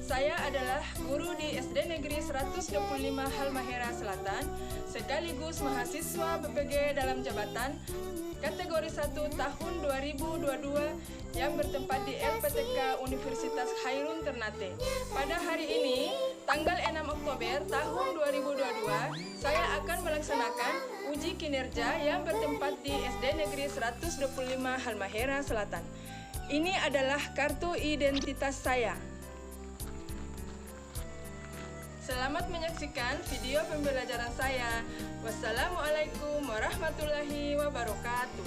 Saya adalah guru di SD Negeri 125 Halmahera Selatan, sekaligus mahasiswa BPG dalam jabatan kategori 1 tahun 2022 yang bertempat di LPTK Universitas Khairun Ternate. Pada hari ini, tanggal 6 Oktober tahun 2022, saya akan melaksanakan uji kinerja yang bertempat di SD Negeri 125 Halmahera Selatan. Ini adalah kartu identitas saya. Selamat menyaksikan video pembelajaran saya. Wassalamualaikum warahmatullahi wabarakatuh.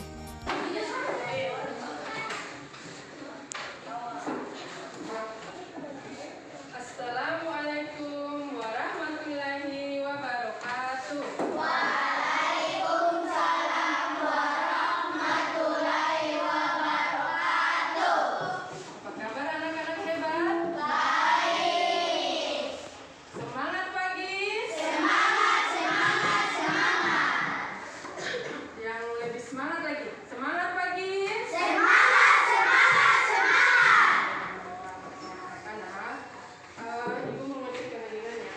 Assalamualaikum warahmatullahi wabarakatuh. Waalaikumsalam warahmatullahi wabarakatuh. Apa kabar anak-anak hebat? Baik. Semangat pagi. Semangat, semangat, semangat. Yang lebih semangat lagi. Semangat pagi. Semangat, semangat, semangat. Anak-anak, Ibu mau ngecek kehadirannya.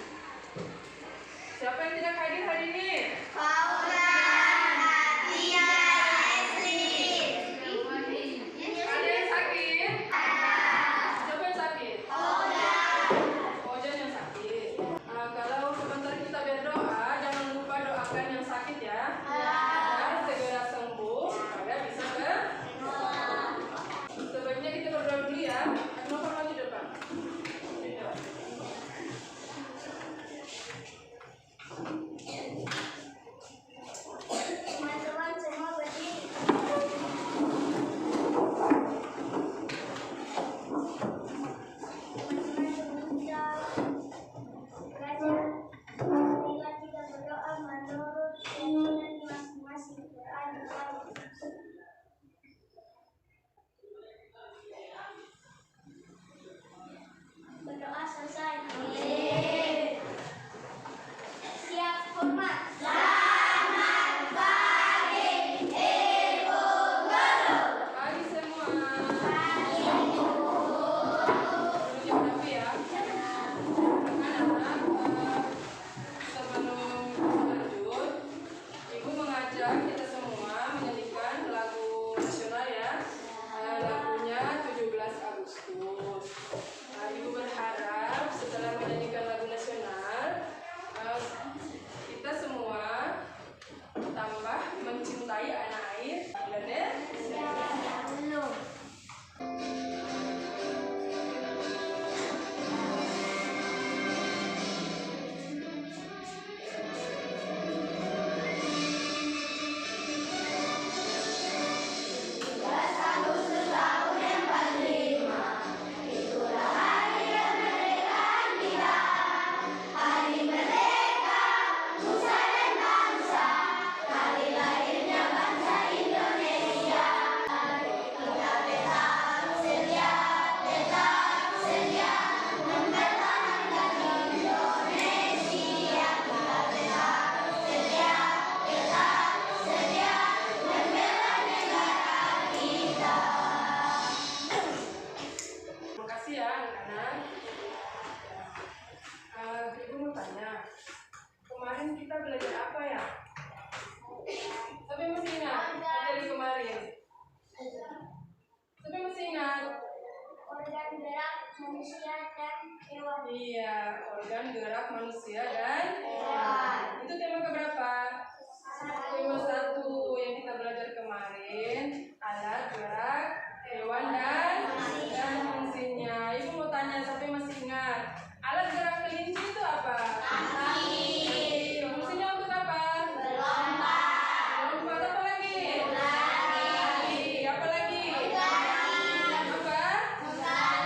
Siapa yang tidak hadir hari ini? Paula, Nadia, Leslie. Ada yang sakit? Siapa yang sakit? Ojan yang sakit. Kalau sebentar kita berdoa, jangan lupa doakan yang sakit ya. Agar segera sembuh, supaya bisa ke. Sebaiknya kita berdoa dulu ya. Kenapa maju depan? Teman-teman semua berdiri. Marilah kita berdoa menurut keyakinan masing-masing. Berdoa selesai. Siap hormat. Selamat pagi, Ibu Guru. Pagi semua. Pagi, Ibu. Jam berapa ya? Anak-anak, sebelum lanjut, Ibu mengajak kita semua menyanyikan lagu nasional ya. Lagunya 17 Agustus. Ibu berharap setelah menyanyikan lagu nasional, kita semua tambah mencintai anak air. Benar ya? Belum. Terima kasih ya anak-anak. Ibu mau tanya, kemarin kita belajar apa ya? Tapi masih ingat materi kemarin? Tapi masih ingat? Organ gerak manusia dan hewan. Iya, organ gerak manusia dan Hewan. itu tema keberapa? Tema 1 yang kita belajar kemarin, alat gerak hewan dan fungsinya. Ibu mau tanya, sampai masih ingat? Alat gerak kelinci itu apa? Kaki. Fungsinya untuk apa? Berlompat. Lompat apa lagi? Lari. Apa lagi? Apa?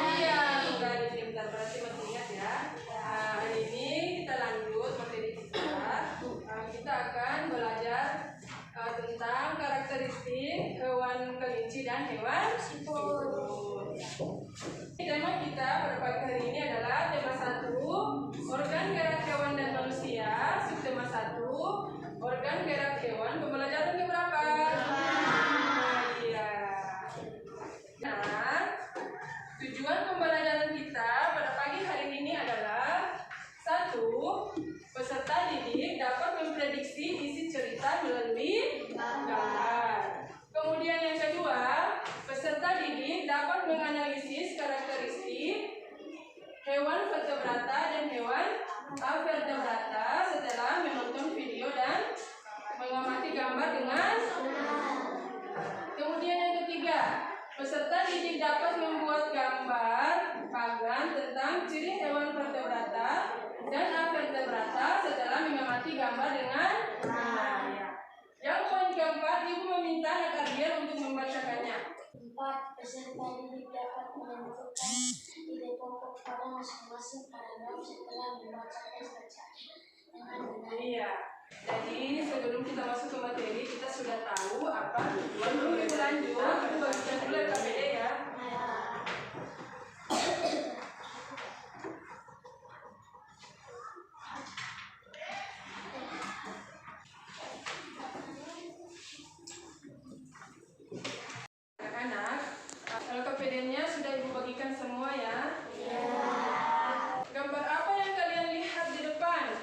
Iya, menggali. Pintar, berarti masih ingat ya. Hari ini kita lanjut materi kita. Kita akan belajar tentang karakteristik hewan kelinci dan hewan siput. A. Vertebrata setelah menonton video dan mengamati gambar dengan Kemudian yang ketiga, peserta didik dapat membuat gambar bagan tentang ciri hewan vertebrata dan avertebrata setelah mengamati gambar dengan Yang poin keempat, Ibu meminta anak Ardian untuk membacakannya. 4. Peserta didik dapat menentukan ide pokok pada masing-masing paragraf setelah membaca teks bacaan dengan benar. Iya. Jadi sebelum kita masuk ke materi, kita sudah tahu apa tujuan. Sebelum kita lanjut, Ibu bagikan dulu KPD ya. Anak-anak, kalau KPD-nya sudah Ibu bagikan semua ya. Gambar apa yang kalian lihat di depan?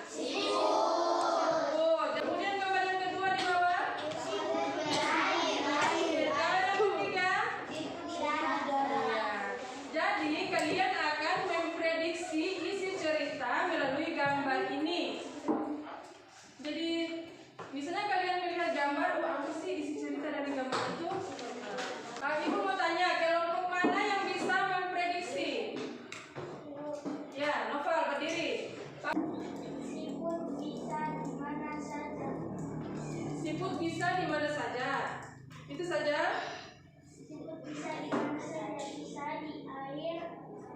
Kemudian gambar yang kedua di bawah? Yang ketiga? Jadi kalian akan memprediksi isi cerita melalui gambar ini. Jadi misalnya kalian melihat gambar, apa sih isi cerita dari gambar itu? Ibu mau tanya, kelompok mana yang bisa memprediksi? Ya, Novel berdiri. Siput bisa di mana saja. Siput bisa di mana saja. Itu saja. Siput bisa di mana saja, bisa di air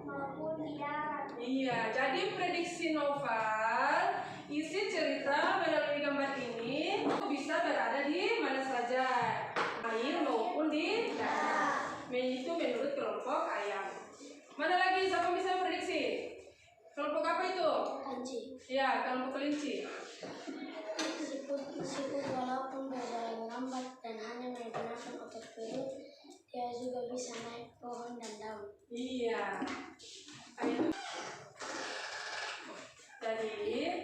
maupun di darat. Iya, jadi prediksi Novel, isi cerita melalui gambar ini bisa berada di mana saja, air maupun di darat. Itu menurut kelompok ayam. Mana lagi siapa bisa prediksi? Kelompok apa itu? Kelinci. Ya, kelompok kelinci. Siput walaupun berjalan lambat dan hanya menggunakan otot perut, dia juga bisa naik pohon dan daun. Iya. Ayo. Jadi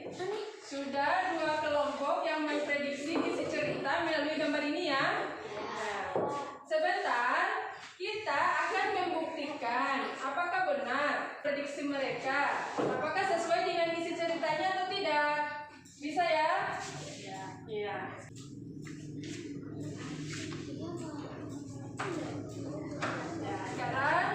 sudah dua kelompok yang memprediksi isi cerita melalui gambar ini ya. Nah, sebentar kita akan membuktikan apakah benar prediksi mereka, apakah sesuai dengan isi ceritanya atau tidak. Bisa ya? Iya. Ya, sekarang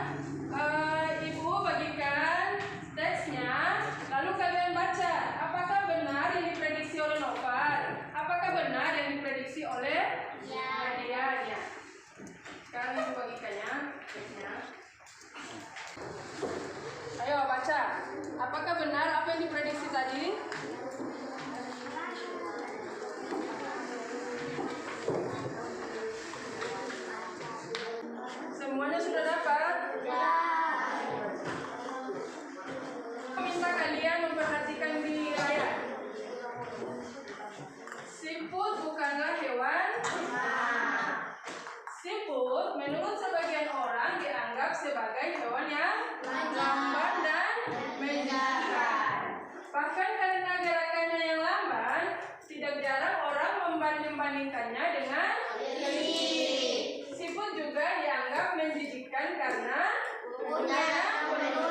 Ibu bagikan teksnya, lalu kalian baca. Apakah benar yang diprediksi oleh Novel? Apakah benar yang diprediksi oleh Ardian? Ya. Sekarang Ibu bagikannya teksnya. Ayo baca. Apakah benar apa yang diprediksi tadi? Semuanya sudah dapat? Minta kalian memperhatikan di layar. Siput bukanlah hewan. Siput menurut sebagian orang dianggap sebagai hewan yang lamban dan menjijikan. Bahkan karena gerakannya yang lamban, tidak jarang orang membanding-bandingkannya dengan kelinci. Siput juga dianggap menjijikan karena penuh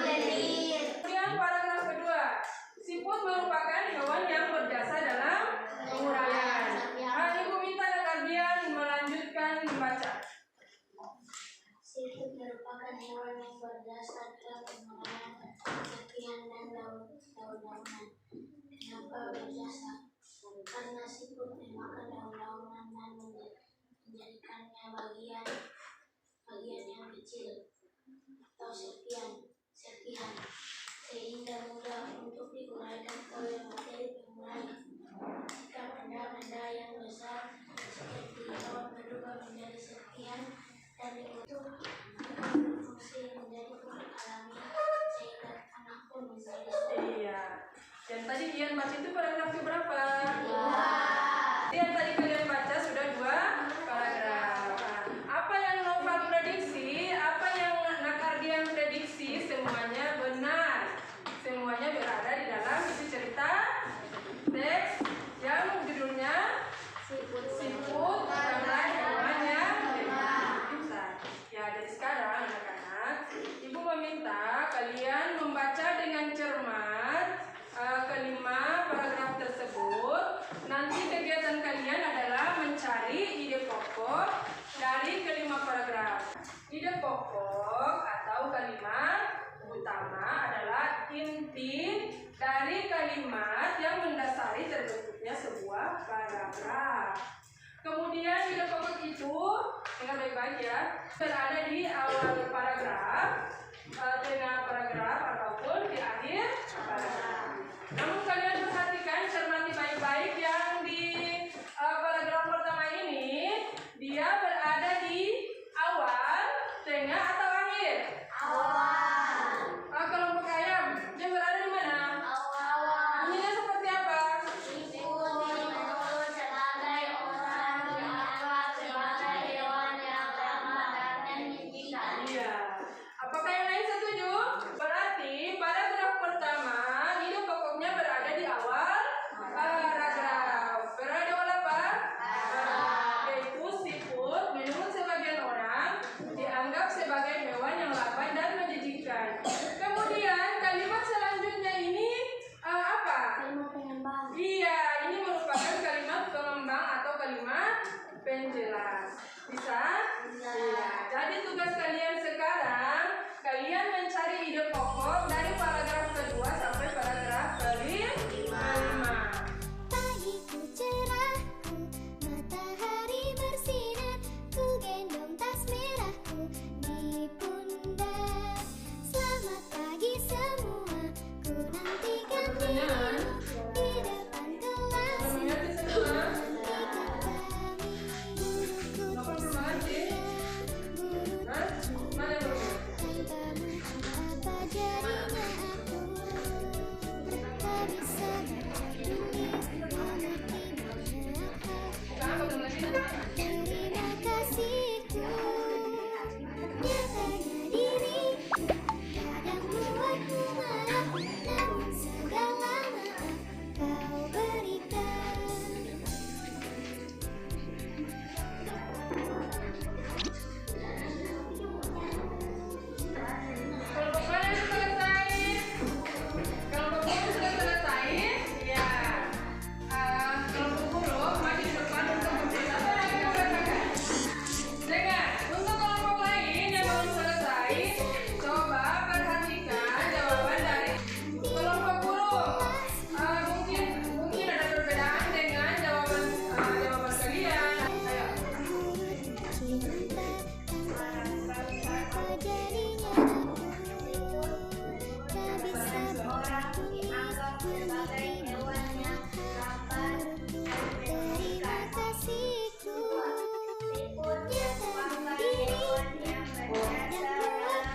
lendir. Kemudian paragraf kedua, siput merupakan hewan yang berjasa dalam pengurayan. Ibu minta anak Ardian melanjutkan membaca. Siput merupakan hewan yang berjasa dalam pengolahan serpihan dan daun-daunan. Kenapa berjasa? Karena siput memakan daun-daunan dan menjadikannya bagian yang kecil atau serpihan, sehingga mudah untuk diuraikan oleh materi penguraian. Jika benda-benda yang besar seperti hewan berubah menjadi serpihan dan diutuh berfungsi menjadi pupuk alami, sehingga tanah pun menjadi Iya. Yang tadi Ian baca itu paragraf berapa? Yang tadi kalian baca sudah 2 paragraf. Apa yang Novel prediksi, apa yang Nak Ardian prediksi, semuanya benar. Semuanya berada di dalam isi cerita teks yang judulnya Siput bukanlah hewan yang pintar. Ya, dari sekarang anak-anak, Ibu meminta kalian membaca dengan cermat kalimat pokok atau kalimat utama adalah inti dari kalimat yang mendasari terbentuknya sebuah paragraf. Kemudian ide pokok itu, dengar baik-baik ya, berada di awal paragraf, tengah paragraf ataupun di akhir paragraf. Namun kalian perhatikan, cermati baik-baik yang di paragraf pertama ini, dia berada di awal, tengah atau akhir? Awal. Kelompok ayam, dia berada di mana? Awal. Bunyinya seperti apa? Siput disebut sebagai orang dianggap sebagai hewan yang lemah dan menyedihkan. Iya. Apakah yang lain setuju? Berarti paragraf pertama ide pokoknya berada di awal paragraf. Berada di awal apa? Yaitu siput menurut sebagian orang dianggap sebagai hewan yang lambat dan menjijikkan. Kemudian kalimat selanjutnya ini apa? Kalimat pengembang. Iya, ini merupakan kalimat pengembang atau kalimat penjelas. Bisa? Bisa. Iya. Jadi tugas kalian sekarang, kalian mencari ide pokok dari paragraf kedua sampai paragraf kelima. Pagiku cerahku, matahari bersinar, ku gendong tas merahku di pundak. Selamat pagi semua, ku nantikan dirimu di depan kelas. Mengerti semua? Nantikan kami, guruku Apa belum mengerti? guru Hah? Mana yang belum? tanpamu apa jadinya aku? Tak bisa menghubungi Bukan apa belum lagi? terima kasihku, nyatanya diriku kadang buatku marah, namun segala maaf kau berikan. Kelompok mana yang selesai? Kelompok guru sudah selesai? Ya. Kelompok guru maju di depan untuk membaca apa yang kita bacakan. Dengar, untuk kelompok lain yang belum selesai, coba perhatikan jawaban dari kelompok guru. Mungkin ada perbedaan dengan jawaban kalian. Ayo. Cinta apa jadinya aku? Tak bisa Dianggap sebagai hewan yang lambat dan terima kasihku, Siput merupakan hewan yang berdasar dalam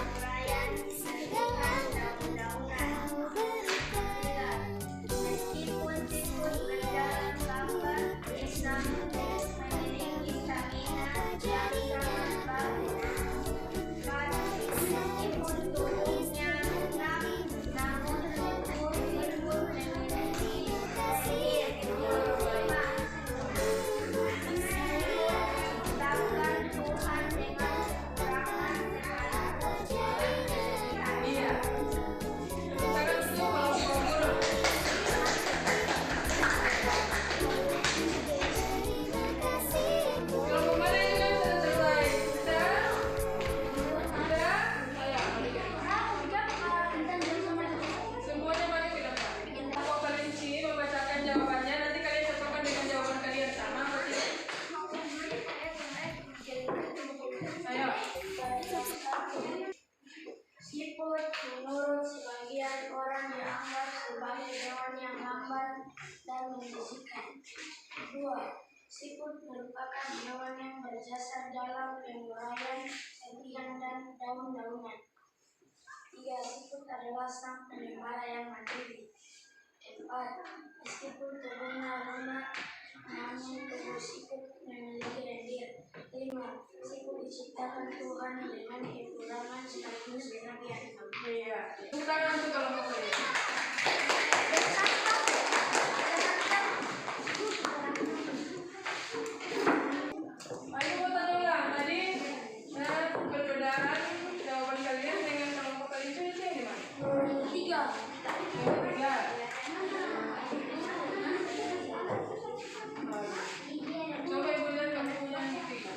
uraian sedangkan daun-daunan. kau berikan. Meskipun siput berjalan lambat, bisa memiliki stamina yang sangat bagus. Meskipun tubuhnya lemak, namun tubuh siput memiliki daya lemah. Ciptakan Tuhan dengan ciptaan segala Iya. Kita kan itu kelompok guru. Kelompok mana yang sudah selesai? Sudah? Ayo, semuanya maju ke depan. Kelompok kelinci membacakan jawabannya. Nanti kalian cocokkan dengan jawaban kalian sama atau tidak? Ayo. Siput menurut sebagian orang dianggap sebagai hewan yang lambat dan menjijikan. 2. Siput merupakan hewan yang berjasa dalam penguraian serpihan dan daun-daunan. 3. Siput adalah sang pengembara yang mandiri. 4. Meskipun tubuhnya lemah, namun tubuh siput memiliki lendir. 5. Siput diciptakan Tuhan dengan kekurangan sekaligus kelebihan. Iya. Tepuk tangan untuk kelompok kelinci. Ayo mau tanya ulang. Tadi perbedaan jawaban kalian dengan kelompok kelinci itu yang di mana? 3. Yang ketiga. Coba ibu lihat kamu punya yang ketiga.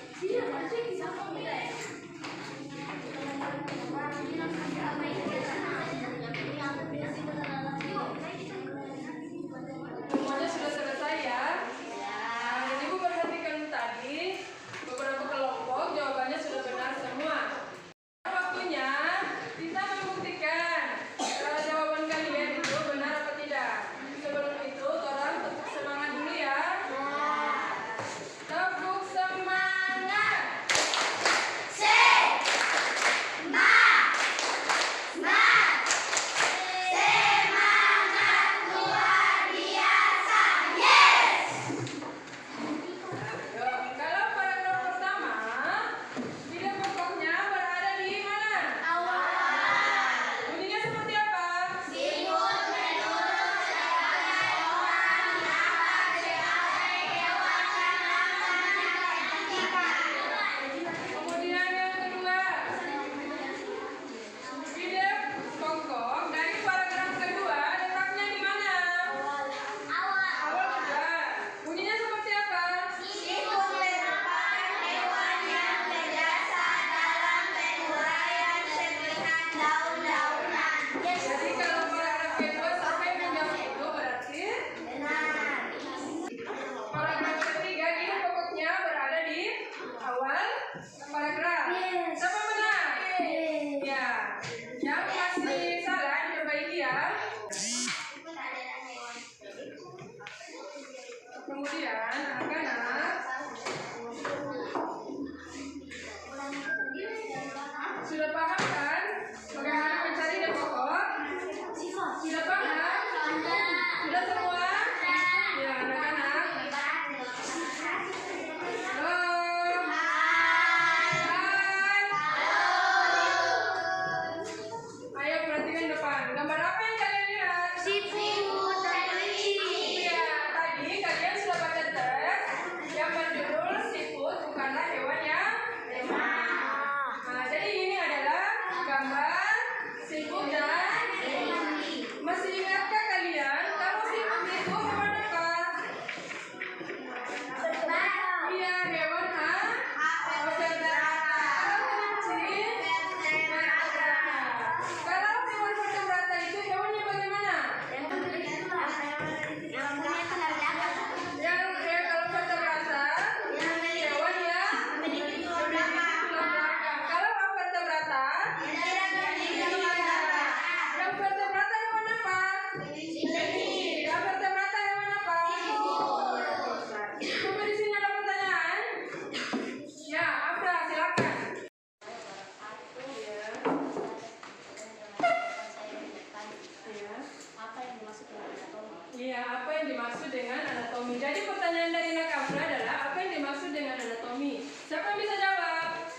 Iya, apa yang dimaksud dengan anatomi? Jadi pertanyaan dari Nakafra adalah apa yang dimaksud dengan anatomi? Siapa yang bisa jawab?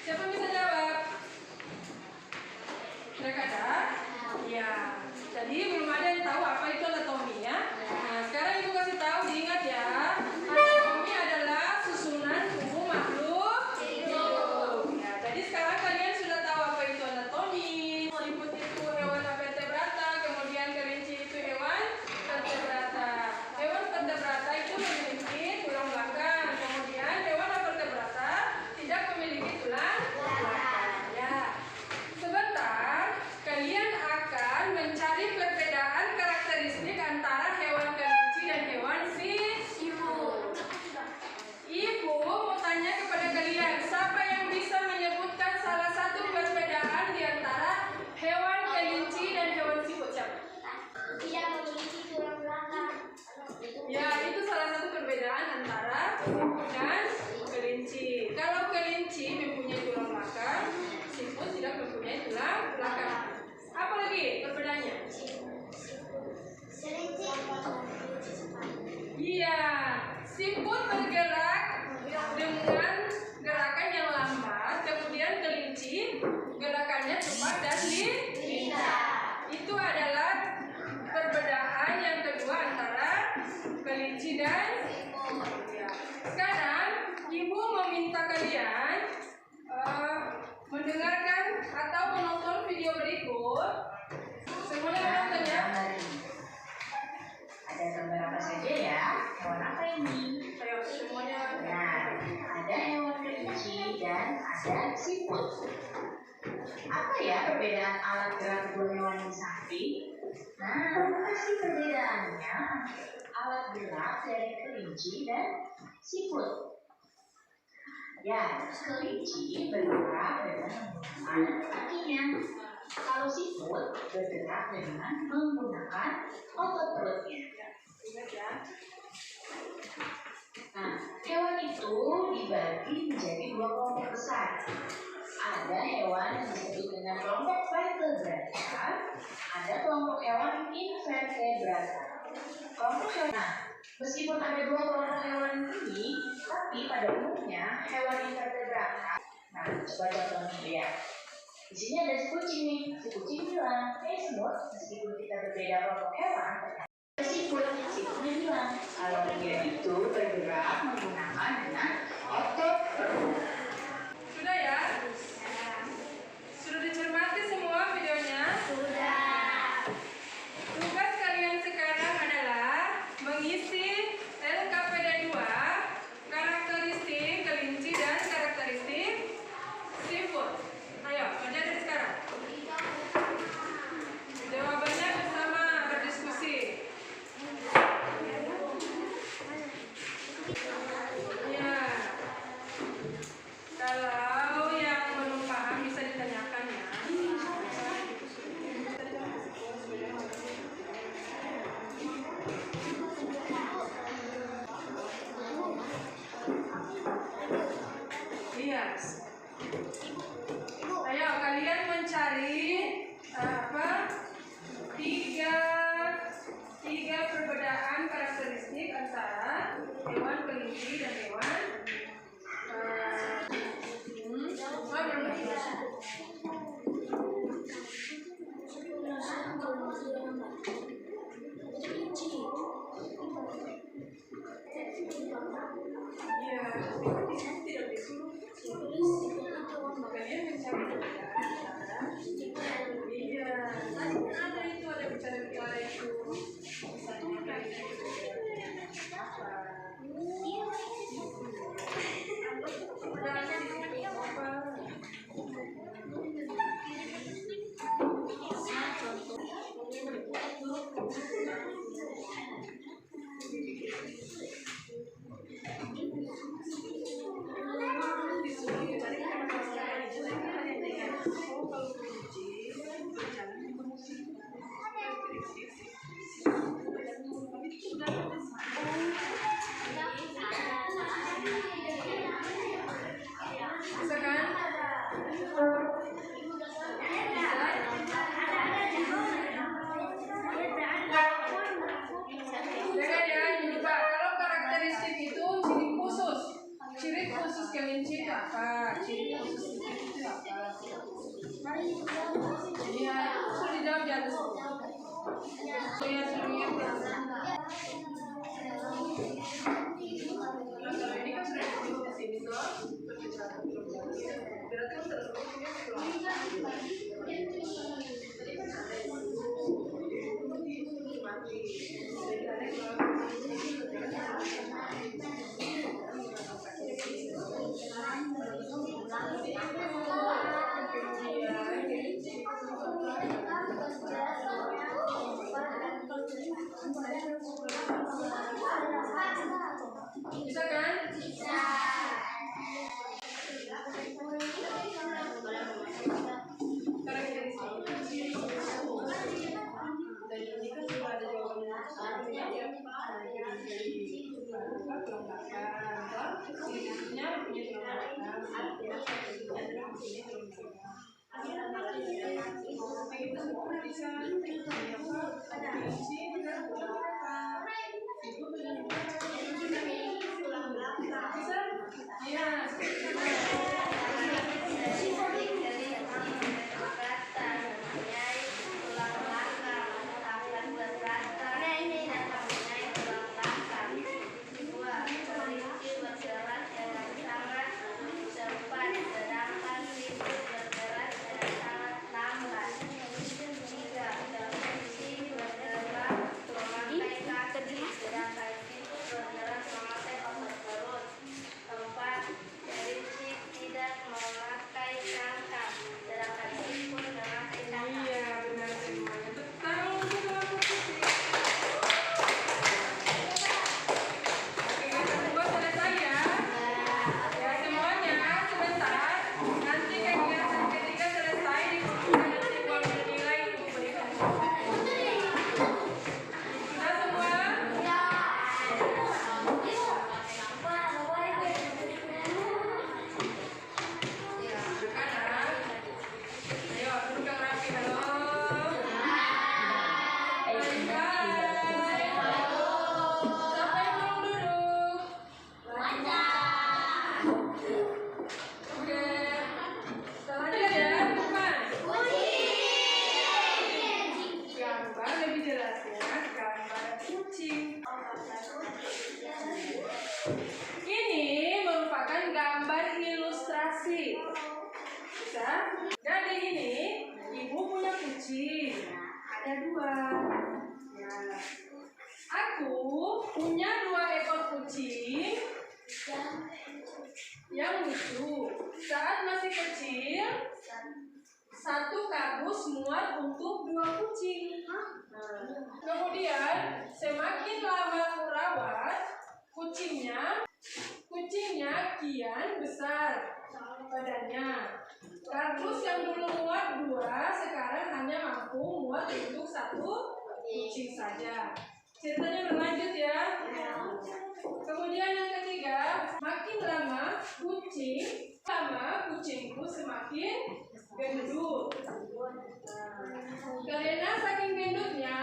Siapa yang bisa jawab? Mereka ada? Iya. Jadi belum ada yang tahu apa itu anatomi ya. Nah, sekarang Ibu kasih tahu, diingat ya. Anatomi adalah susunan tubuh makhluk hidup. Ya, jadi sekarang kalian sudah tahu apa itu anatomi. Siput itu hewan vertebrata, kemudian kelinci itu hewan vertebrata. Hewan vertebrata itu memiliki tulang belakang, kemudian hewan vertebrata tidak memiliki tulang belakang. Ya. Sebentar, kalian akan mencari perbedaan karakteristik antara hewan kelinci dan hewan siput. Ibu mau tanya kepada kalian, siapa yang bisa menyebutkan salah satu perbedaan di antara hewan kelinci dan hewan siput? Siapa? Tidak memiliki tulang belakang. Ya, itu salah satu perbedaan antara siput dan kelinci. Kalau kelinci mempunyai tulang belakang, siput tidak mempunyai tulang belakang. Apa lagi perbedaannya? Kelinci Iya, siput bergerak dengan gerakan yang lambat, kemudian kelinci gerakannya cepat dan lincah. Itu adalah perbedaan yang kedua antara kelinci dan siput. Ya. Sekarang Ibu meminta kalian mendengarkan atau menonton video berikut. Semuanya menonton ya. Ada gambar apa saja ya? Hewan apa ini? Ayo semuanya. Nah, ada hewan kelinci dan ada siput. Apa ya perbedaan alat gerak kedua hewan ini samping? Nah, apa sih perbedaannya? Alat gerak dari kelinci dan siput. Ya, kelinci bergerak dengan menggunakan kakinya. Kalau siput bergerak dengan menggunakan otot perutnya. Ingat ya. Nah, hewan itu dibagi menjadi dua kelompok besar. Ada hewan yang disebut dengan kelompok vertebrata, ada kelompok hewan invertebrata. Kelompok hewan. Nah, meskipun ada dua kelompok hewan ini, tapi pada umumnya hewan invertebrata. Nah, coba contohnya lihat. Di sini ada si kucing nih. Si kucing bilang, semut, meskipun kita berbeda kelompok hewan, siputnya bilang, kalau dia itu bergerak menggunakan dengan otot perut. Sudah ya? Sudah dicermati semua videonya? sudah. Tugas kalian sekarang adalah mengisi LKPD 2, karakteristik kelinci dan karakteristik siput. Ayo, kerja dari sekarang. Jawabannya bersama berdiskusi. di atas. Lihat semuanya pelan-pelan. Nah, kalau ini kan sudah di sini tuh. Berarti kan terus bisa kan? Bisa. Ini merupakan gambar ilustrasi. Bisa? Jadi ini ibu punya kucing. Ada 2. Ya. Aku punya 2 ekor kucing yang lucu. Saat masih kecil, 1 kardus muat untuk 2 kucing. Kemudian semakin lama kurawat, kucingnya kian besar badannya. Kardus yang dulu muat 2, sekarang hanya mampu muat untuk 1 kucing saja. Ceritanya berlanjut ya. Kemudian yang ketiga, makin lama kucingku semakin gendut. Karena saking gendutnya,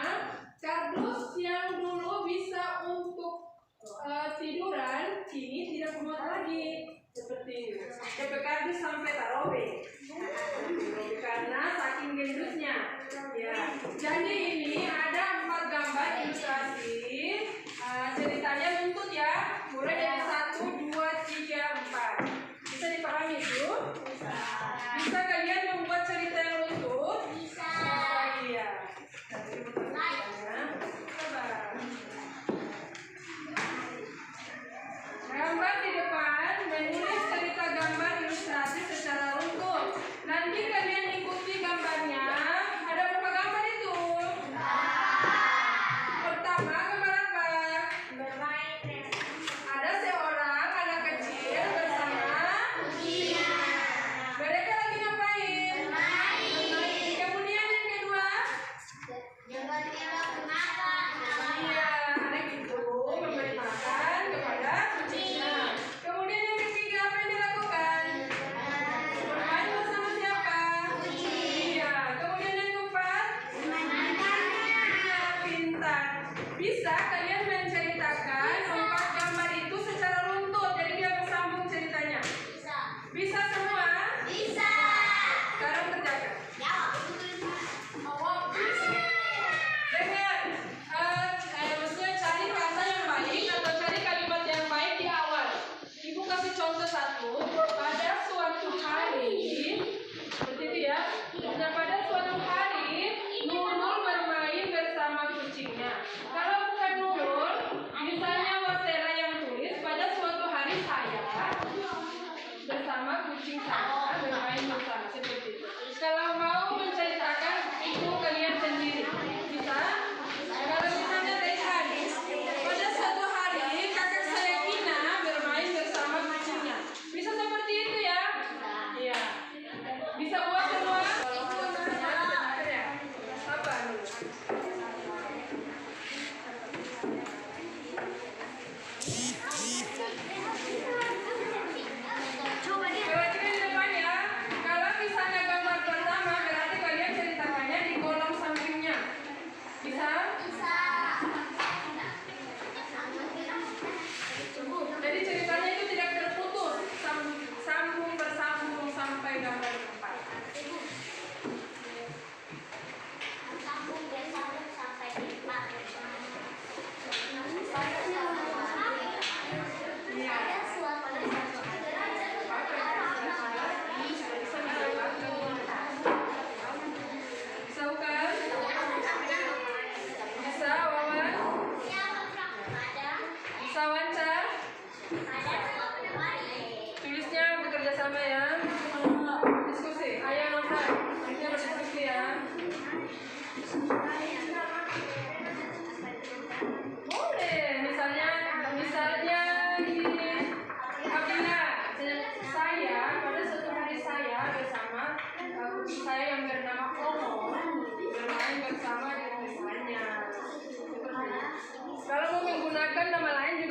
kardus yang dulu bisa untuk tiduran kini tidak muat lagi. Seperti kardus sampai tarobe. Karena saking gendutnya. Ya. Jadi ini ada 4 gambar ilustrasi. Ceritanya runtut ya. Mulai dari 1, 2, 3, 4. Bisa dipahami itu? Bisa kalian membuat cerita yang runtut? Bisa. Iya. Gambar di depan menulis cerita gambar ilustrasi secara runtut. Nanti kalian ikuti gambarnya. Ada berapa gambar itu?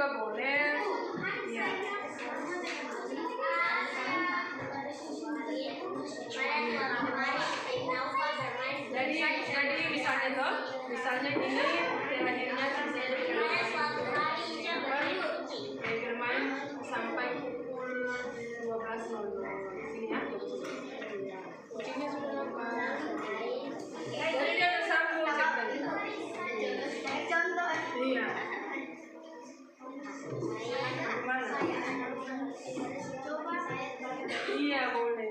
juga boleh. Iya. Jadi misalnya gini, terakhirnya bermain sampai pukul 12.00. Sini ya. Kucingnya sudah apa? Jadi dia bersambung cek tadi. Iya. Mana? Iya boleh.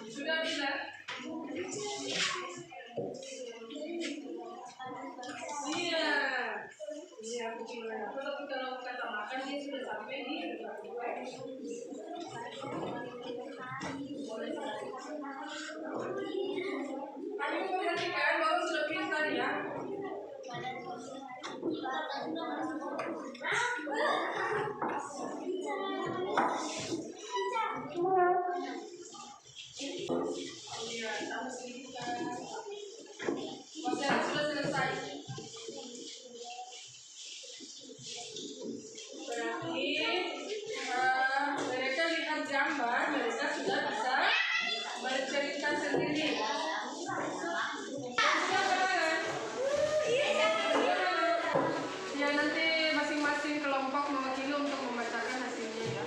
Sudah bisa? Iya. Iya, kucingnya. Tapi kalau kata makan dia sudah sampai di Ayo perhatikan, baru sudah pintar ya. Iya, sama sedikit. Masalah sudah selesai. Berarti mereka lihat gambar, mereka sudah bisa bercerita sendiri. Ya nanti masing-masing kelompok mewakili untuk membacakan hasilnya ya.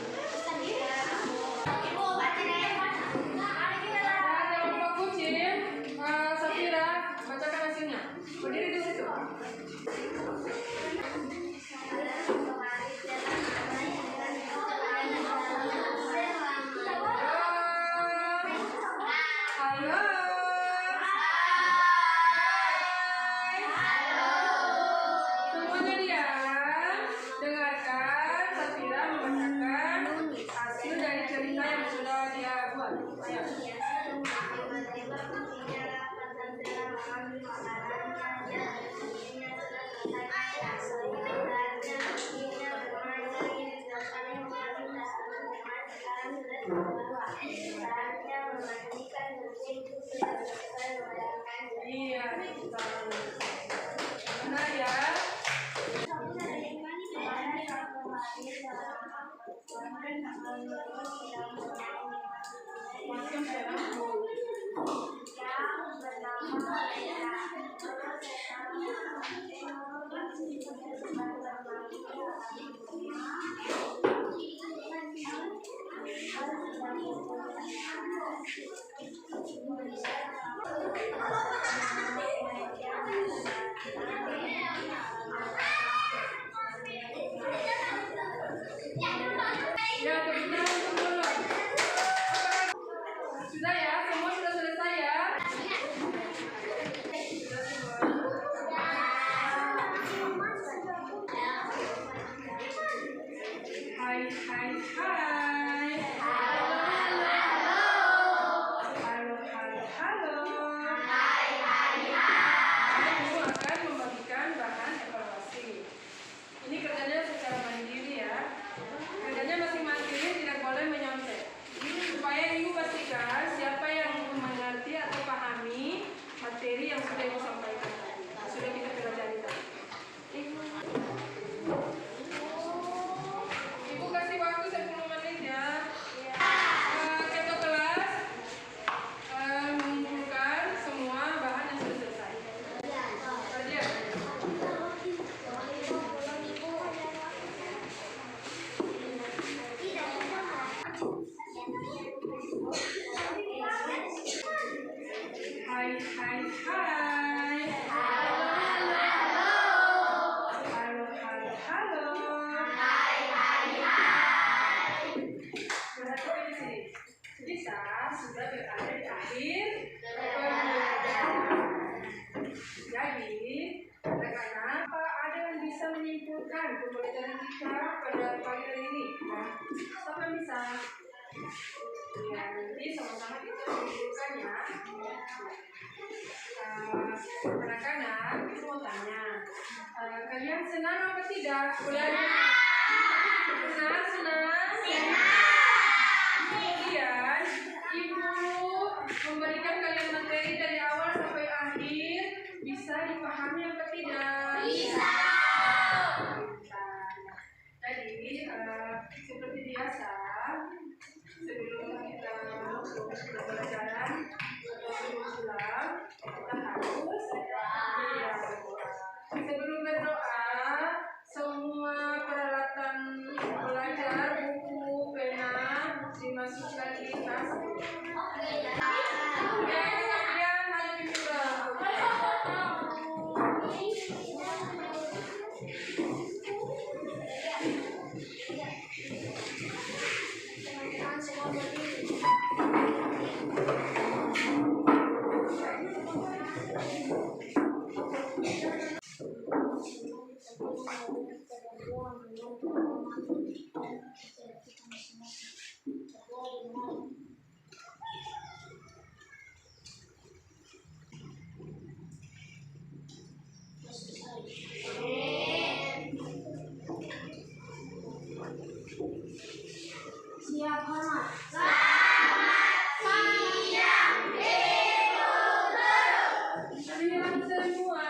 Kelompok kucing, Safira, bacakan hasilnya. Berdiri di situ. Iya, benar ya. Ya, kebetulan dulu. Sudah ya, semua sudah selesai ya. Hai, hai, hai. Halo, halo, halo. Ibu akan membagikan bahan evaluasi. Ini kerjanya secara mandiri ya. Kerjanya masing-masing, tidak boleh menyontek. Supaya ibu pastikan siapa yang mengerti atau pahami materi yang sudah ibu sampaikan tadi, sudah kita pelajari tadi. pembelajaran kita pada pagi hari ini. Nah, siapa yang bisa? Ya, nanti sama-sama kita menunjukkan ya. Anak-anak, itu mau tanya, kalian senang apa tidak? Senang? Kemudian, Ibu memberikan kalian materi dari awal sampai akhir, bisa dipahami apa tidak? Bisa. Jadi, seperti biasa, sebelum kita masuk ke pelajaran atau sebelum pulang, kita harus berdoa. Sebelum berdoa, semua peralatan belajar, buku, pena dimasukkan di tas. Kemudian hanya pindah. Siap, Hormat. Kalian semua.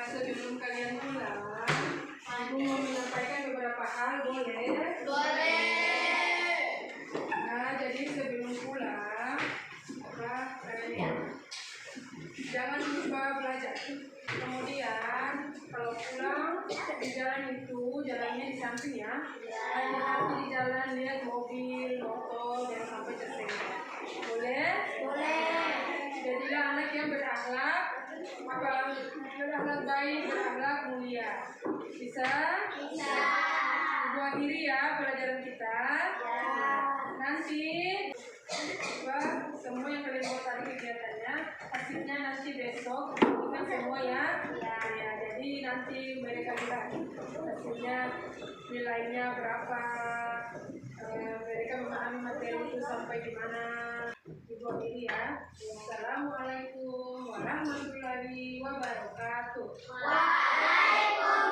Sebelum kalian pulang, aku mau menyampaikan beberapa hal, boleh? Nah, jadi sebelum pulang, kalian jangan lupa belajar. Kemudian kalau pulang di jalan itu, jalannya di samping ya. Hati-hati di jalan, lihat mobil, motor, jangan sampai tersenggol. Boleh? Jadilah anak yang berakhlak, berakhlak baik, berakhlak mulia. Bisa? Ibu akhiri ya pelajaran kita. Nanti semua yang kalian mau tadi kegiatannya, hasilnya nanti besok bukan semua ya. Jadi nanti mereka bilang hasilnya nilainya berapa, mereka memahami materi itu sampai di mana. Ibu akhiri ya. Assalamualaikum warahmatullahi wabarakatuh. Waalaikumsalam.